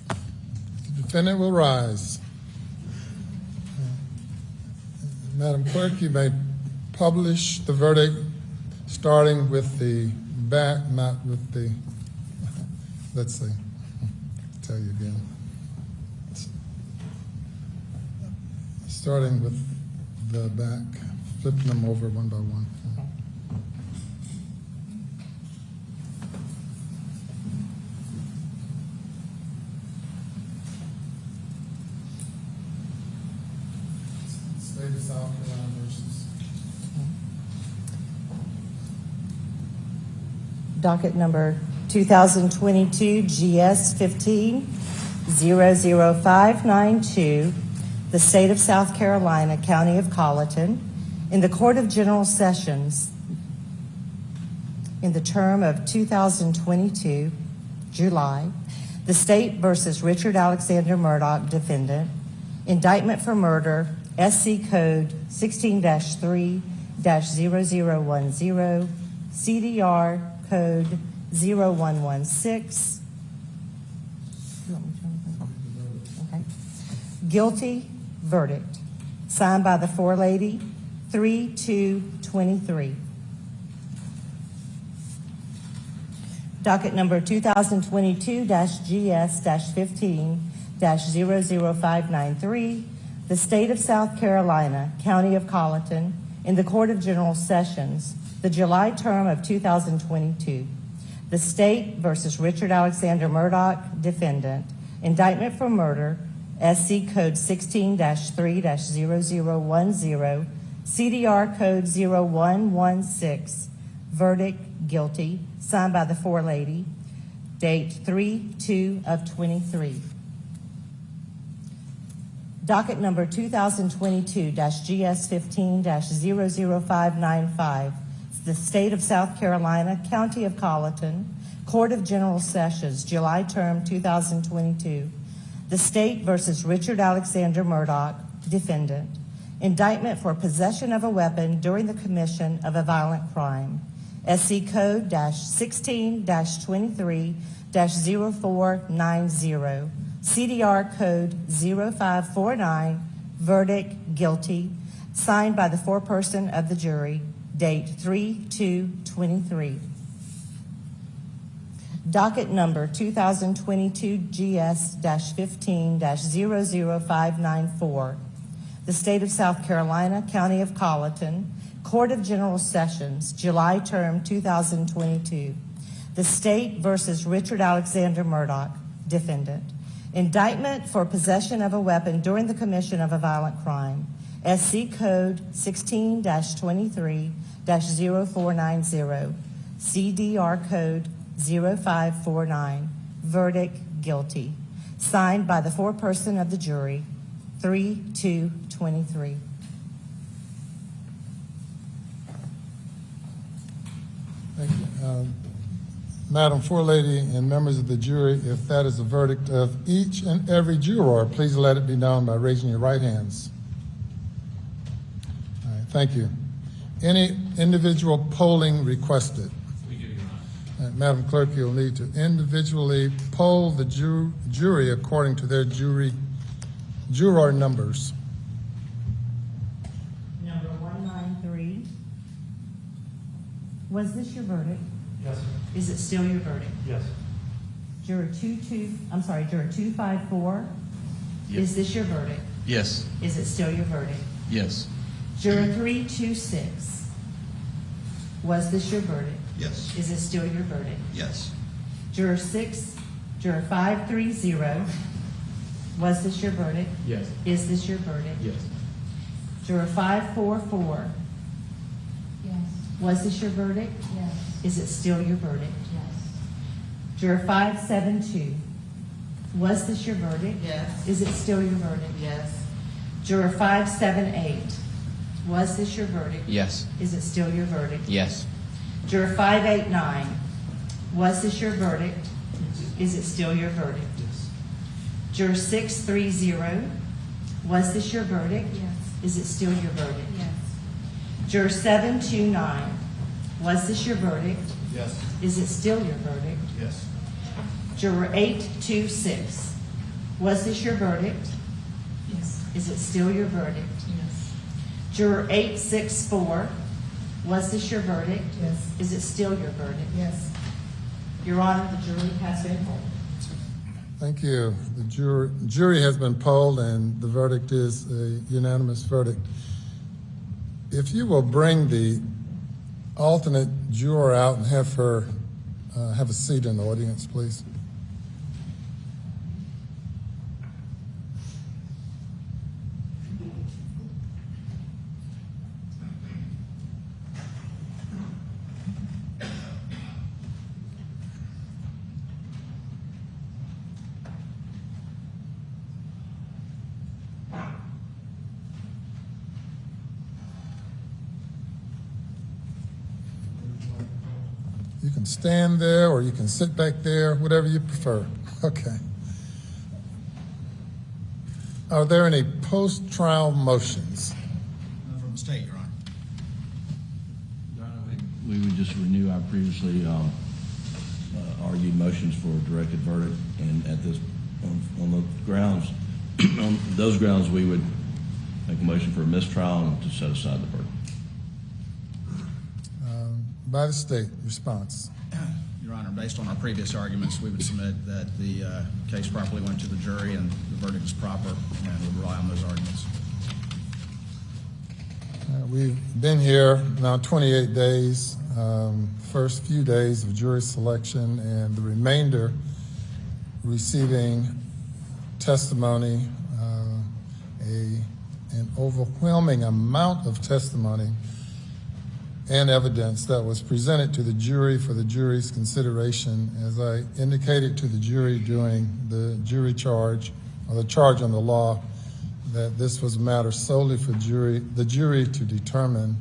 The defendant will rise. Madam Clerk, you may publish the verdict starting with the back, not with the, let's see, I'll tell you again. Starting with the back, flipping them over one by one. State of South Carolina versus. Docket number 2022 GS 15-00592, the State of South Carolina, County of Colleton, in the Court of General Sessions in the term of 2022, July, the State versus Richard Alexander Murdaugh, defendant, indictment for murder, SC Code 16-3-0010, CDR Code 0116. Okay. Guilty verdict. Signed by the forelady, 3-2-23. Docket number 2022-GS-15-00593, the State of South Carolina, County of Colleton, in the Court of General Sessions, the July term of 2022. The State versus Richard Alexander Murdaugh, defendant, indictment for murder, SC Code 16-3-0010, CDR Code 0116, verdict guilty, signed by the forelady, date 3-2-23. Docket number 2022-GS-15-00595, the State of South Carolina, County of Colleton, Court of General Sessions, July term 2022. The State versus Richard Alexander Murdaugh, defendant, indictment for possession of a weapon during the commission of a violent crime, SC Code -16-23-0490, CDR Code 0549, verdict guilty, signed by the foreperson of the jury, date 3-2-23. Docket number 2022 GS-15-00594, the State of South Carolina, County of Colleton, Court of General Sessions, July term 2022. The State versus Richard Alexander Murdaugh, defendant, indictment for possession of a weapon during the commission of a violent crime, SC Code 16-23-0490, CDR Code 0549, verdict guilty, signed by the foreperson of the jury, 3-2-23. Thank you. Madam Forelady and members of the jury, if that is the verdict of each and every juror, please let it be known by raising your right hands. All right, thank you. Any individual polling requested? Madam Clerk, you'll need to individually poll the jury according to their juror numbers. Number 193. Was this your verdict? Yes. Is it still your verdict? Yes. Juror 254. Yep. Is this your verdict? Yes. Is it still your verdict? Yes. Juror 326. Was this your verdict? Yes. Is it still your verdict? Yes. Juror 530. Was this your verdict? Yes. Is this your verdict? Yes. Juror 544. Yes. Was this your verdict? Yes. Is it still your verdict? Yes. Juror 572. Was this your verdict? Yes. Is it still your verdict? Yes. Juror 578. Was this your verdict? Yes. Is it still your verdict? Yes. Juror 589. Was this your verdict? Is it still your verdict? Yes. Juror 630. Was this your verdict? Yes. Is it still your verdict? Yes. Juror 729, was this your verdict? Yes. Is it still your verdict? Yes. Juror 826, was this your verdict? Yes. Is it still your verdict? Yes. Juror 864, was this your verdict? Yes. Is it still your verdict? Yes. Your Honor, the jury has been polled. Thank you. The jury has been polled, and the verdict is a unanimous verdict. If you will bring the alternate juror out and have her have a seat in the audience, please. You can stand there or you can sit back there, whatever you prefer. Okay. Are there any post-trial motions? From the state, Your Honor. Your Honor, we would just renew our previously argued motions for a directed verdict, and at this, on the grounds, on those grounds, we would make a motion for a mistrial and to set aside the verdict. By the state, response. Your Honor, based on our previous arguments, we would submit that the case properly went to the jury and the verdict is proper, and would rely on those arguments. We've been here now 28 days, first few days of jury selection, and the remainder receiving testimony, an overwhelming amount of testimony and evidence that was presented to the jury for the jury's consideration. As I indicated to the jury during the jury charge, or the charge on the law, that this was a matter solely for the jury to determine.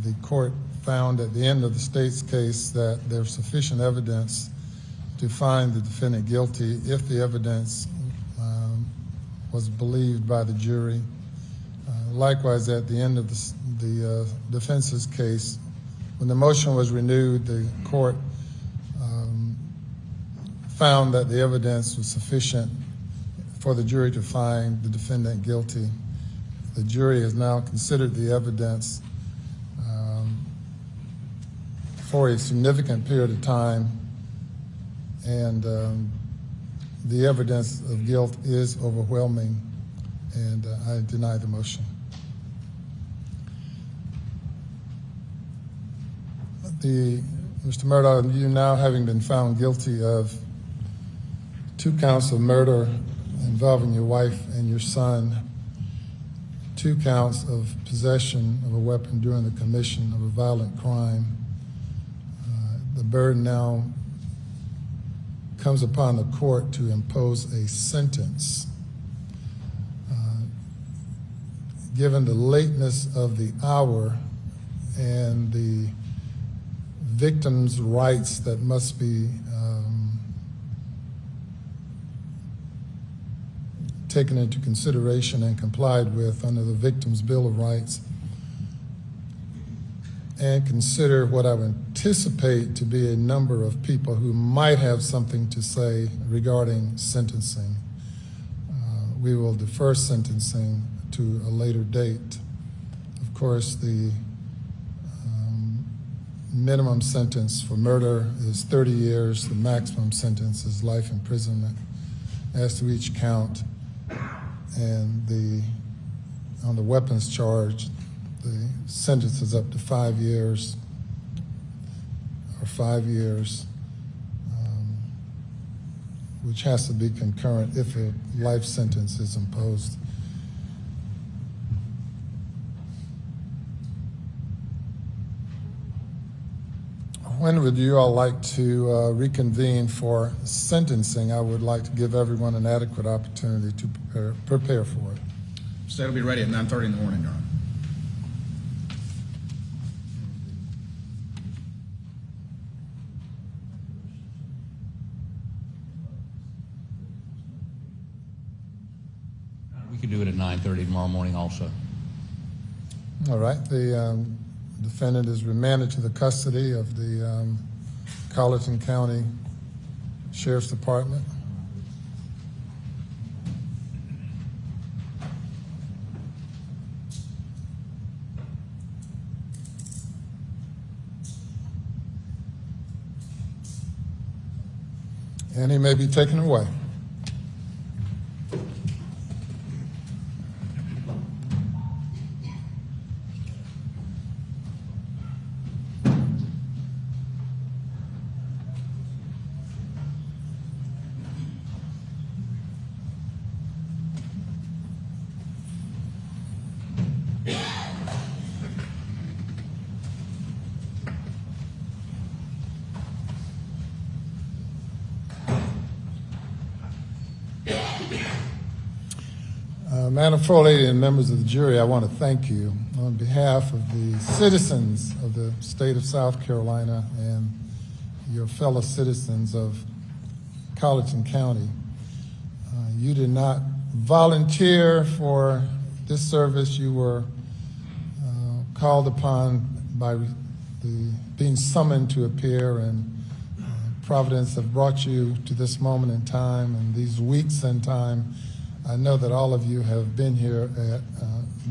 The court found at the end of the state's case that there's sufficient evidence to find the defendant guilty if the evidence was believed by the jury. Likewise, at the end of the defense's case, when the motion was renewed, the court found that the evidence was sufficient for the jury to find the defendant guilty. The jury has now considered the evidence for a significant period of time, and the evidence of guilt is overwhelming, and I deny the motion. Mr. Murdaugh, you now having been found guilty of 2 counts of murder involving your wife and your son, 2 counts of possession of a weapon during the commission of a violent crime, the burden now comes upon the court to impose a sentence. Given the lateness of the hour and the victim's rights that must be taken into consideration and complied with under the Victim's Bill of Rights, and consider what I would anticipate to be a number of people who might have something to say regarding sentencing, we will defer sentencing to a later date. Of course, the minimum sentence for murder is 30 years. The maximum sentence is life imprisonment as to each count. And on the weapons charge, the sentence is up to 5 years, or 5 years, which has to be concurrent if a life sentence is imposed. When would you all like to reconvene for sentencing? I would like to give everyone an adequate opportunity to prepare for it. State will be ready at 9:30 in the morning, Your Honor. We could do it at 9:30 tomorrow morning also. All right. The defendant is remanded to the custody of the Colleton County Sheriff's Department. And he may be taken away. Madam Floor Lady and members of the jury, I want to thank you on behalf of the citizens of the state of South Carolina and your fellow citizens of Colleton County. You did not volunteer for this service. You were called upon by being summoned to appear, and Providence have brought you to this moment in time and these weeks in time. I know that all of you have been here at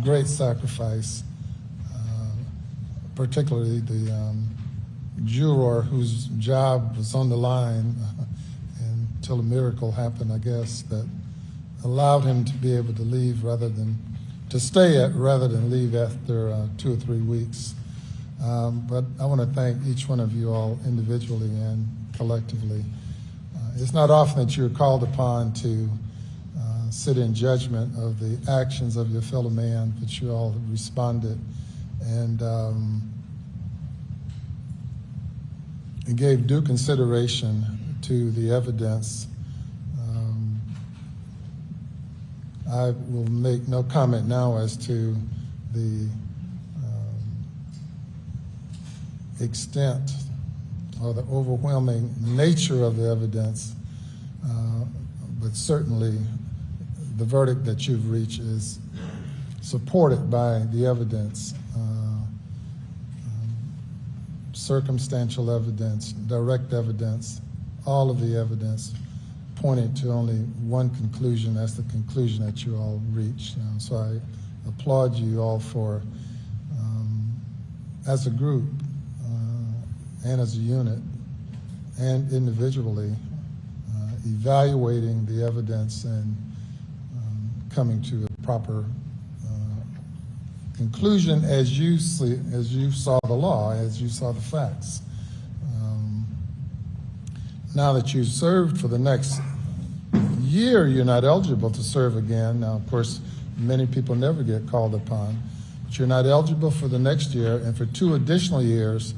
great sacrifice, particularly the juror whose job was on the line until a miracle happened, I guess, that allowed him to be able to leave rather than leave after 2 or 3 weeks. But I want to thank each one of you all individually and collectively. It's not often that you're called upon to sit in judgment of the actions of your fellow man, but you all responded and gave due consideration to the evidence. I will make no comment now as to the extent or the overwhelming nature of the evidence, but certainly the verdict that you've reached is supported by the evidence, circumstantial evidence, direct evidence, all of the evidence pointing to only one conclusion. That's the conclusion that you all reached. So I applaud you all for, as a group and as a unit and individually, evaluating the evidence and coming to a proper conclusion as you saw the law, as you saw the facts. Now that you've served for the next year, you're not eligible to serve again. Now, of course, many people never get called upon, but you're not eligible for the next year, and for 2 additional years,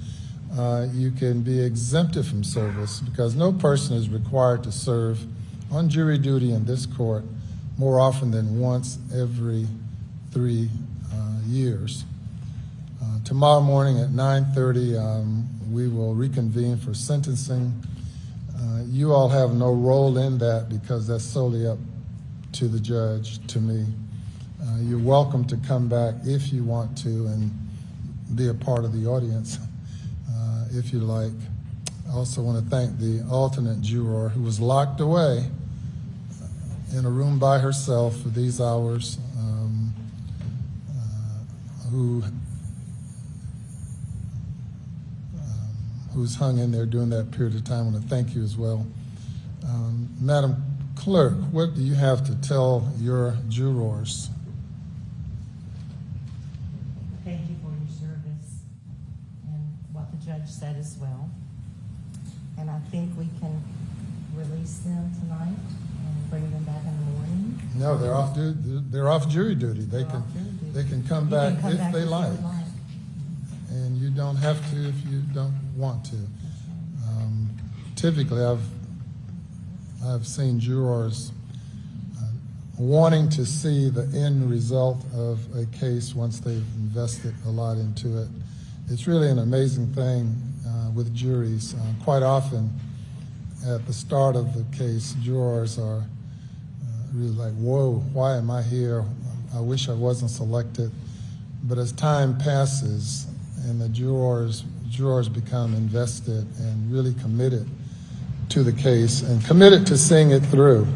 you can be exempted from service because no person is required to serve on jury duty in this court more often than once every 3 years. Tomorrow morning at 9:30, we will reconvene for sentencing. You all have no role in that because that's solely up to the judge, to me. You're welcome to come back if you want to and be a part of the audience, if you like. I also want to thank the alternate juror who was locked away in a room by herself for these hours, who's hung in there during that period of time. I want to thank you as well. Madam Clerk, what do you have to tell your jurors? Thank you for your service and what the judge said as well. And I think we can release them tonight and bring them back in the morning. No, they're off jury duty. They can come back if they like. And you don't have to if you don't want to. Typically, I've seen jurors wanting to see the end result of a case once they've invested a lot into it. It's really an amazing thing with juries. Quite often, at the start of the case, jurors are really like, whoa, why am I here? I wish I wasn't selected. But as time passes and the jurors become invested and really committed to the case and committed to seeing it through,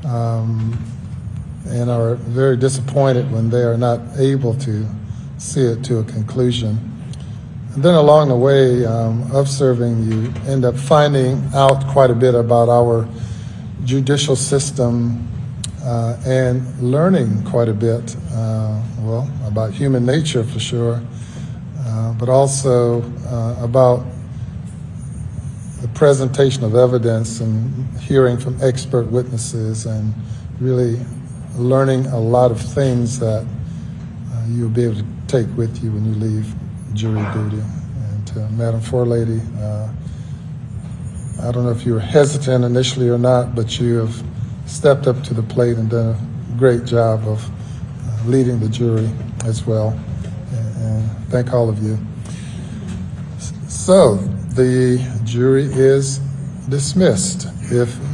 and are very disappointed when they are not able to see it to a conclusion. And then along the way of serving, you end up finding out quite a bit about our judicial system and learning quite a bit, well, about human nature for sure, but also about the presentation of evidence and hearing from expert witnesses and really learning a lot of things that you'll be able to take with you when you leave jury duty. And to Madam Forelady, I don't know if you were hesitant initially or not, but you have stepped up to the plate and done a great job of leading the jury as well. And thank all of you. So the jury is dismissed.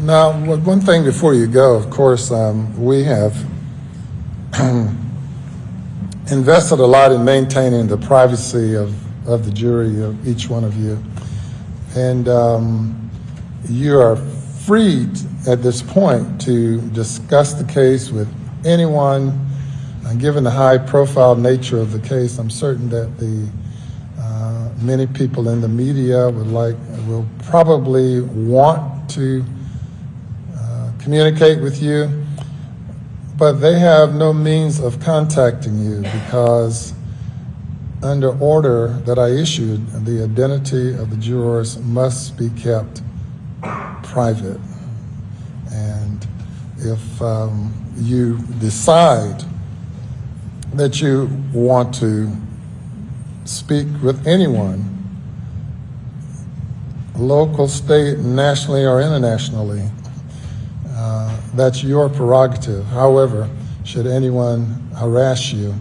Now, one thing before you go, of course, we have invested a lot in maintaining the privacy of the jury, of each one of you. And you are free at this point to discuss the case with anyone. Given the high-profile nature of the case, I'm certain that the many people in the media will probably want to communicate with you, but they have no means of contacting you because under order that I issued, the identity of the jurors must be kept private. And if you decide that you want to speak with anyone, local, state, nationally, or internationally, that's your prerogative. However, should anyone harass you,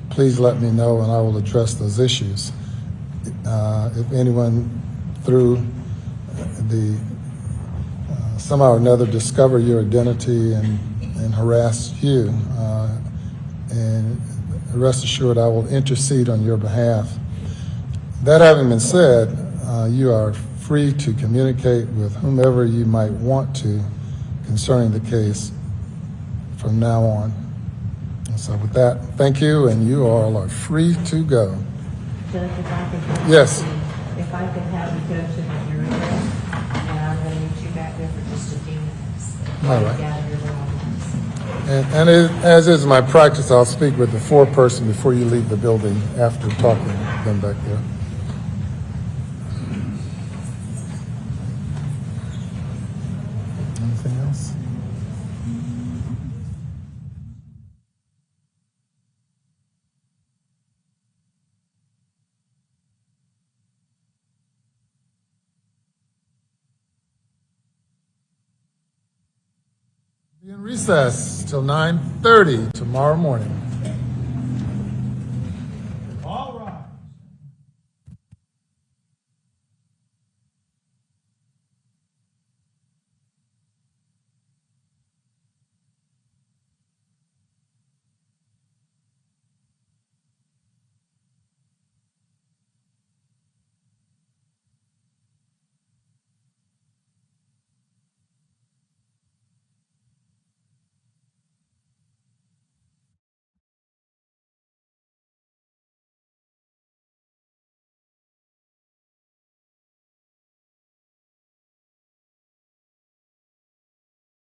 please let me know and I will address those issues. If anyone through the somehow or another discover your identity and harass you, and rest assured I will intercede on your behalf. That having been said, you are free to communicate with whomever you might want to concerning the case from now on. And so with that, thank you, and you all are free to go. Judge, if I could have Yes. If I could have you go to the jury room, and I'm going to need you back there for just a few minutes. All right. Gather your belongings. And as is my practice, I'll speak with the foreperson before you leave the building after talking to them back there. Anything else? Be in recess till 9:30 tomorrow morning.